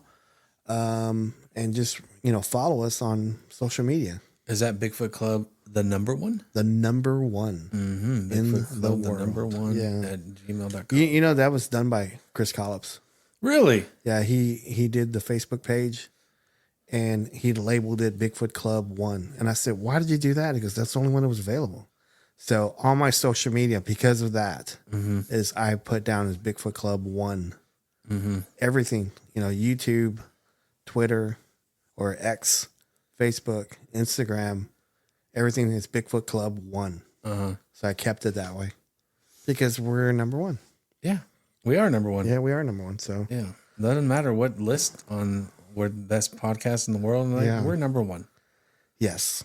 And just, follow us on social media. Is that Bigfoot Club the number one? The number one in the world. The number one at gmail.com. You know, that was done by Chris Collops. Really? Yeah, he did the Facebook page and he labeled it Bigfoot Club 1. And I said, why did you do that? Because that's the only one that was available. So on my social media, because of that, is I put down as Bigfoot Club 1. Everything, YouTube, Twitter, or X, Facebook, Instagram, everything is Bigfoot Club 1. So I kept it that way because we're number one. Yeah, we are number one. Yeah, we are number one. So yeah, doesn't matter what list on we're the best podcast in the world. We're number one. Yes.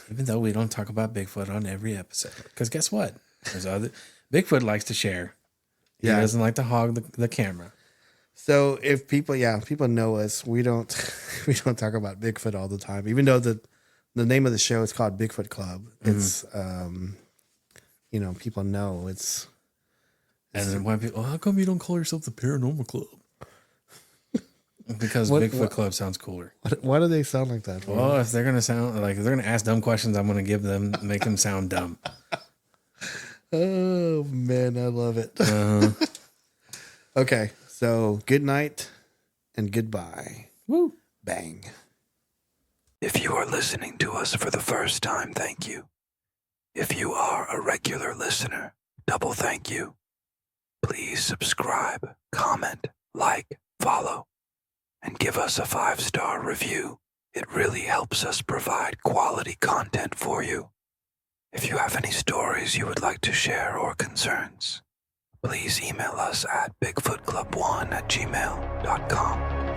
Even though we don't talk about Bigfoot on every episode. Because guess what? Bigfoot likes to share. He doesn't like to hog the camera. So if people know us, we don't talk about Bigfoot all the time. Even though the name of the show is called Bigfoot Club. It's people know it's. And then when people, how come you don't call yourself the Paranormal Club? Because Bigfoot Club sounds cooler. Why do they sound like that? Well, if they're gonna sound like if they're gonna ask dumb questions, I'm gonna make them sound dumb. Oh man, I love it. Okay, so good night and goodbye. Woo! Bang. If you are listening to us for the first time, thank you. If you are a regular listener, double thank you. Please subscribe, comment, like, follow, and give us a 5-star review. It really helps us provide quality content for you. If you have any stories you would like to share or concerns, please email us at bigfootclub1@gmail.com.